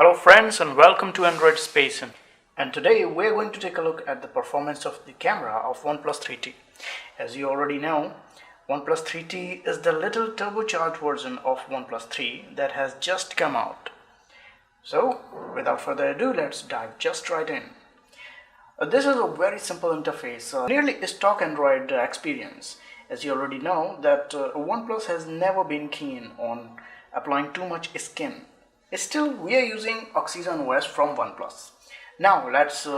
Hello friends and welcome to Android Space, and today we're going to take a look at the performance of the camera of OnePlus 3T. As you already know, OnePlus 3T is the little turbocharged version of OnePlus 3 that has just come out. So without further ado, let's dive just right in. This is a very simple interface, nearly a stock Android experience. As you already know that OnePlus has never been keen on applying too much skin. Still, we are using Oxygen OS from OnePlus. Now let's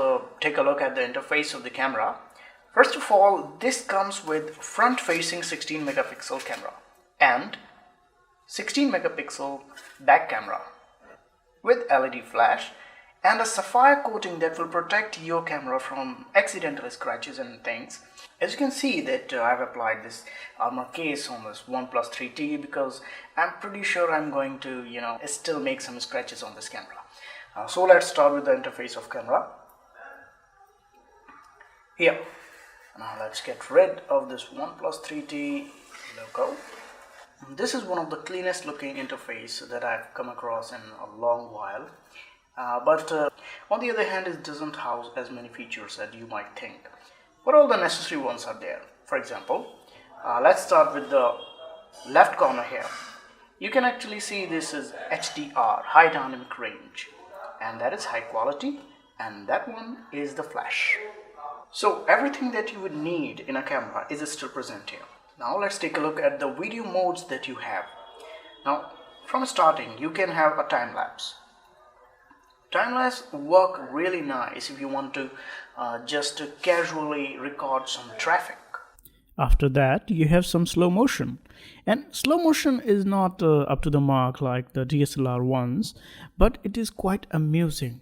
take a look at the interface of the camera. First of all, this comes with front-facing 16 megapixel camera and 16 megapixel back camera with LED flash and a sapphire coating that will protect your camera from accidental scratches and things. As you can see that I've applied this armor case on this OnePlus 3T because I'm pretty sure I'm going to still make some scratches on this camera. So let's start with the interface of camera. Here, now let's get rid of this OnePlus 3T logo. This is one of the cleanest looking interface that I've come across in a long while. But on the other hand, it doesn't house as many features as you might think, but all the necessary ones are there. For example, let's start with the left corner here. You can actually see this is HDR, high dynamic range, and that is high quality, and that one is the flash. So everything that you would need in a camera is still present here. Now let's take a look at the video modes that you have. Now from starting, you can have a time-lapse. Time-lapse work really nice if you want to just casually record some traffic. After that, you have some slow motion, and slow motion is not up to the mark like the DSLR ones, but it is quite amusing.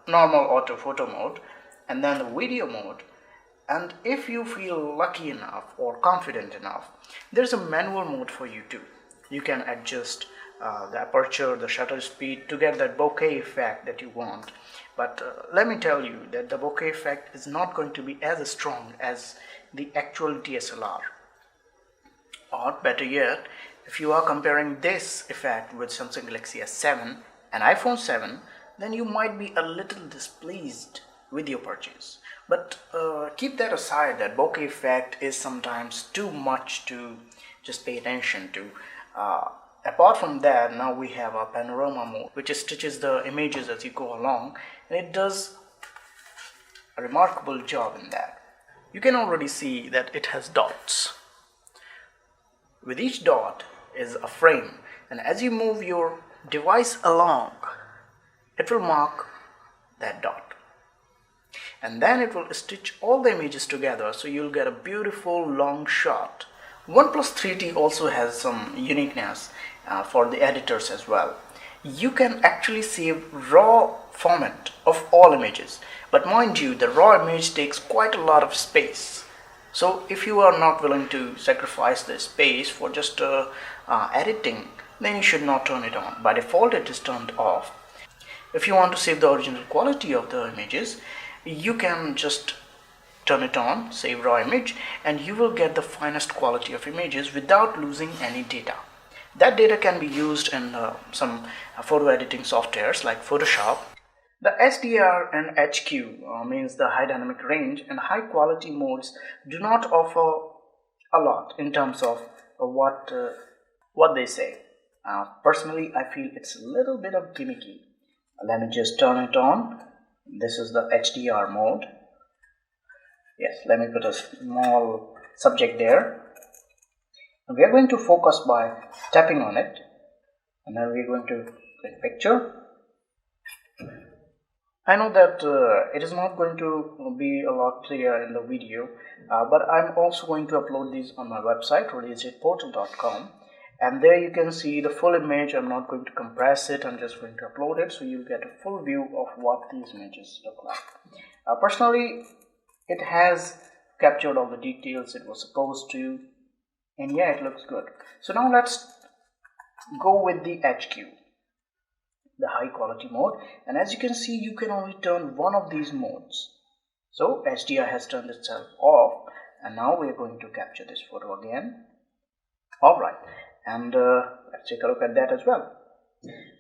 Normal auto photo mode, and then the video mode. And if you feel lucky enough or confident enough, there's a manual mode for you too. You can adjust the aperture, the shutter speed to get that bokeh effect that you want. But let me tell you that the bokeh effect is not going to be as strong as the actual DSLR. Or better yet, if you are comparing this effect with Samsung Galaxy S7 and iPhone 7, then you might be a little displeased with your purchase. But keep that aside, that bokeh effect is sometimes too much to just pay attention to. Apart from that, now we have a panorama mode, which stitches the images as you go along, and it does a remarkable job in that. You can already see that it has dots. With each dot is a frame, and as you move your device along, it will mark that dot, and then it will stitch all the images together, so you'll get a beautiful long shot. OnePlus 3T also has some uniqueness for the editors as well. You can actually save raw format of all images, but mind you, the raw image takes quite a lot of space. So if you are not willing to sacrifice the space for just editing, then you should not turn it on. By default, it is turned off. If you want to save the original quality of the images, you can just turn it on, save raw image, and you will get the finest quality of images without losing any data. That data can be used in some photo editing softwares like Photoshop. The HDR and HQ means the high dynamic range and high quality modes do not offer a lot in terms of what they say. Personally, I feel it's a little bit of gimmicky. Let me just turn it on. This is the HDR mode. Yes, let me put a small subject there. And we are going to focus by tapping on it, and then we're going to click picture. I know that it is not going to be a lot clear in the video, but I'm also going to upload these on my website, releasedateportal.com, and there you can see the full image. I'm not going to compress it, I'm just going to upload it, so you'll get a full view of what these images look like. Personally, it has captured all the details it was supposed to, and yeah, it looks good. So now let's go with the HQ, the high quality mode, and as you can see, you can only turn one of these modes. So HDR has turned itself off, and now we're going to capture this photo again. Alright, and let's take a look at that as well.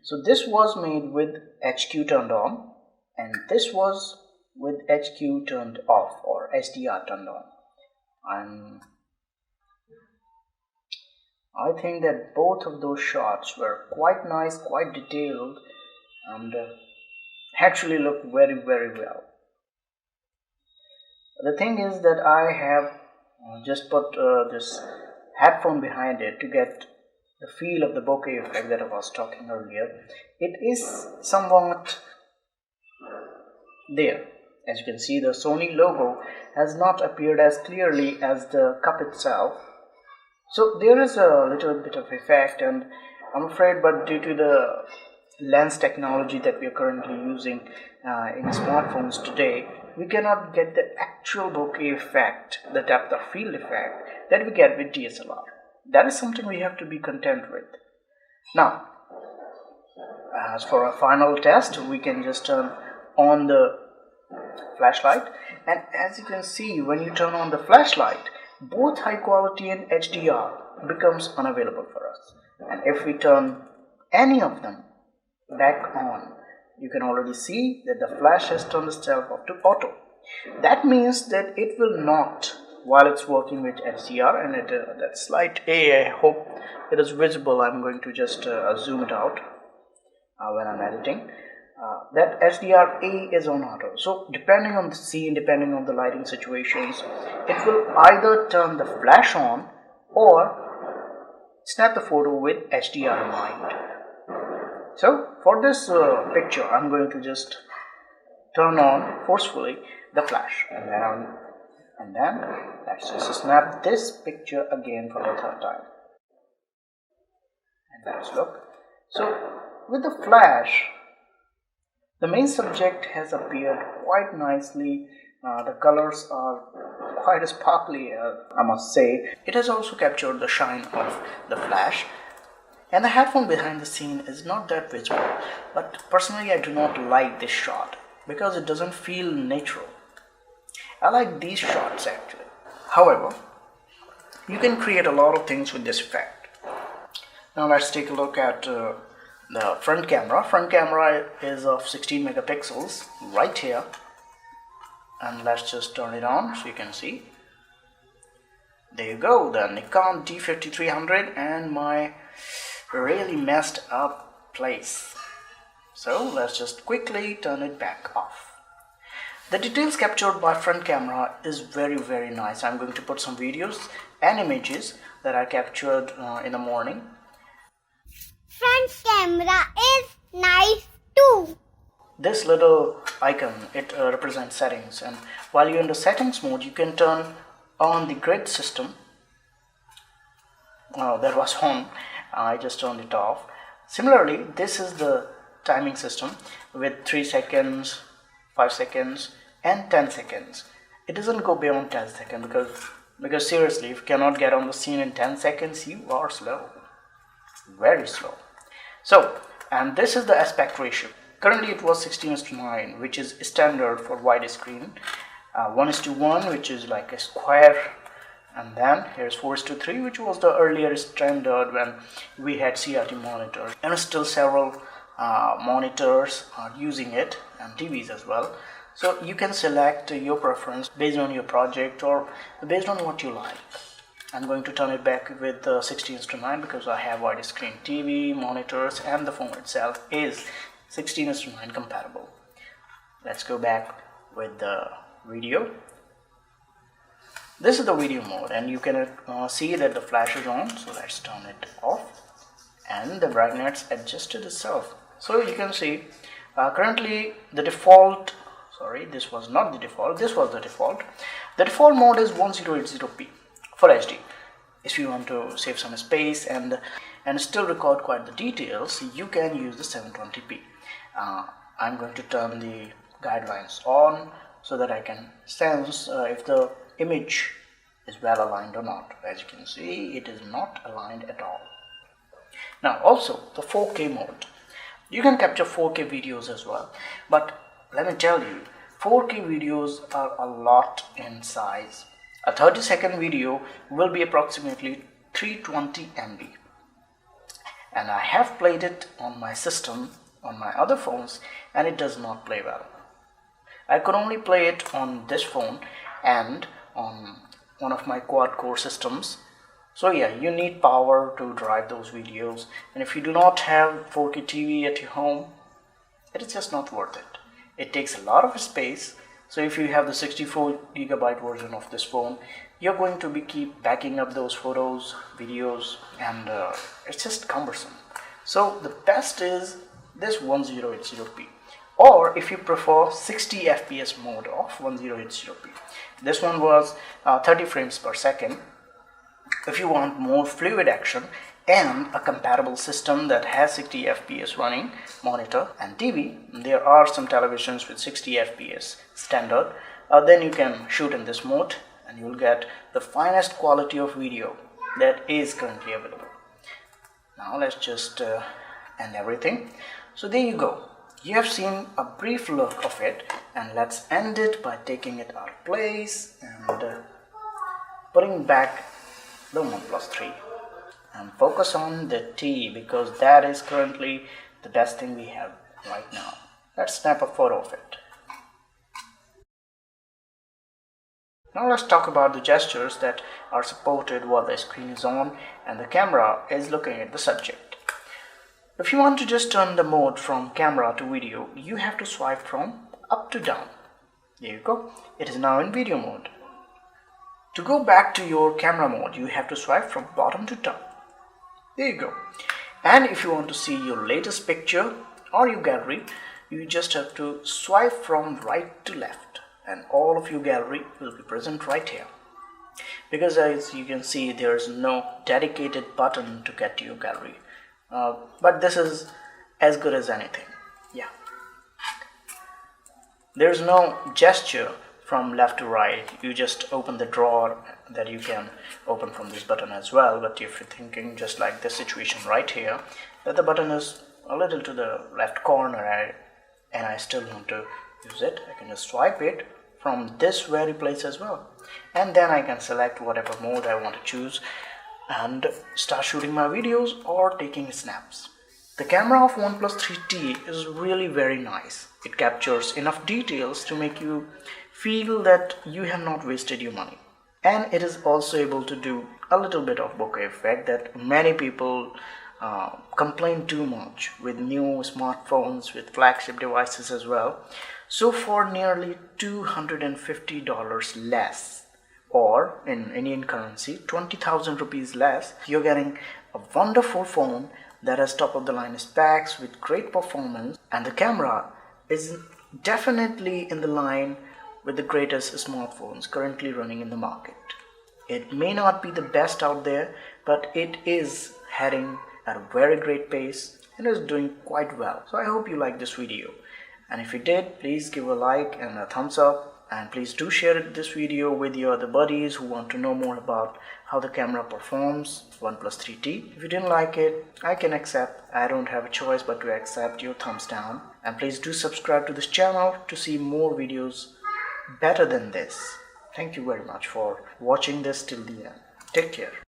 So this was made with HQ turned on, and this was with HQ turned off, or HDR turned on. I think that both of those shots were quite nice, quite detailed, and actually look very well. The thing is that I have just put this headphone behind it to get the feel of the bokeh effect that I was talking earlier. It is somewhat there. As you can see, the Sony logo has not appeared as clearly as the cup itself. So there is a little bit of effect, and I'm afraid, but due to the lens technology that we are currently using in smartphones today, we cannot get the actual bokeh effect, the depth of field effect that we get with DSLR. That is something we have to be content with. Now, as for a final test, we can just turn on the flashlight, and as you can see, when you turn on the flashlight, both high quality and HDR becomes unavailable for us. And if we turn any of them back on, you can already see that the flash has turned itself off to auto. That means that it will not, while it's working with HDR, and that slight A, I hope it is visible. I'm going to just zoom it out when I'm editing. That HDR A is on auto. So depending on the scene, depending on the lighting situations, it will either turn the flash on or snap the photo with HDR in mind. So for this picture, I'm going to just turn on forcefully the flash, and then let's just snap this picture again for the third time. And let's look. So with the flash, the main subject has appeared quite nicely. The colors are quite sparkly, I must say. It has also captured the shine of the flash, and the headphone behind the scene is not that visible, but personally I do not like this shot because it doesn't feel natural. I like these shots actually. However, you can create a lot of things with this effect. Now let's take a look at the front camera. Front camera is of 16 megapixels right here, and let's just turn it on so you can see. There you go, the Nikon D5300 and my really messed up place. So let's just quickly turn it back off. The details captured by front camera is very nice. I'm going to put some videos and images that I captured in the morning. Front camera is nice too. This little icon, it represents settings, and while you're in the settings mode, you can turn on the grid system. That was on. I just turned it off. Similarly, this is the timing system with 3 seconds, 5 seconds and 10 seconds. It doesn't go beyond 10 seconds because seriously, if you cannot get on the scene in 10 seconds, you are slow, very slow. So, and this is the aspect ratio. Currently it was 16:9, which is standard for widescreen. 1:1, which is like a square, and then here's 4:3, which was the earlier standard when we had CRT monitors, and still several monitors are using it, and TVs as well. So you can select your preference based on your project or based on what you like. I'm going to turn it back with 16:9 because I have widescreen TV, monitors, and the phone itself is 16:9 compatible. Let's go back with the video. This is the video mode, and you can see that the flash is on, so let's turn it off, and the brightness adjusted itself. So you can see currently the default, sorry, this was not the default, this was the default. The default mode is 1080p Full HD. If you want to save some space and still record quite the details, you can use the 720p. I'm going to turn the guidelines on so that I can sense if the image is well aligned or not. As you can see, it is not aligned at all. Now also the 4K mode. You can capture 4K videos as well, but let me tell you, 4K videos are a lot in size. A 30-second video will be approximately 320 MB, and I have played it on my system, on my other phones, and it does not play well. I could only play it on this phone and on one of my quad-core systems. So yeah, you need power to drive those videos, and if you do not have 4K TV at your home, it is just not worth it. It takes a lot of space. So if you have the 64GB version of this phone, you're going to keep backing up those photos, videos, and it's just cumbersome. So the best is this 1080p, or if you prefer 60 FPS mode of 1080p. This one was 30 frames per second. If you want more fluid action and a compatible system that has 60 FPS running, monitor and TV, there are some televisions with 60 FPS standard, then you can shoot in this mode and you will get the finest quality of video that is currently available. Now let's just end everything. So there you go. You have seen a brief look of it, and let's end it by taking it out of place and putting back the OnePlus 3 and focus on the T, because that is currently the best thing we have right now. Let's snap a photo of it. Now let's talk about the gestures that are supported while the screen is on and the camera is looking at the subject. If you want to just turn the mode from camera to video, you have to swipe from up to down. There you go. It is now in video mode. To go back to your camera mode, you have to swipe from bottom to top. There you go. And if you want to see your latest picture or your gallery, you just have to swipe from right to left, and all of your gallery will be present right here. Because as you can see, there is no dedicated button to get to your gallery. But this is as good as anything. Yeah. There's no gesture from left to right. You just open the drawer that you can open from this button as well. But if you're thinking just like this situation right here, that the button is a little to the left corner and I still want to use it, I can just swipe it from this very place as well, and then I can select whatever mode I want to choose and start shooting my videos or taking snaps. The camera of OnePlus 3T is really very nice. It captures enough details to make you feel that you have not wasted your money, and it is also able to do a little bit of bokeh effect that many people complain too much with new smartphones, with flagship devices as well. So for nearly $250 less, or in Indian currency 20,000 rupees less, you're getting a wonderful phone that has top of the line specs with great performance, and the camera is definitely in the line with the greatest smartphones currently running in the market. It may not be the best out there, but it is heading at a very great pace and is doing quite well. So I hope you liked this video, and if you did, please give a like and a thumbs up, and please do share this video with your other buddies who want to know more about how the camera performs OnePlus 3T. If you didn't like it, I can accept. I don't have a choice but to accept your thumbs down, and please do subscribe to this channel to see more videos better than this. Thank you very much for watching this till the end. Take care.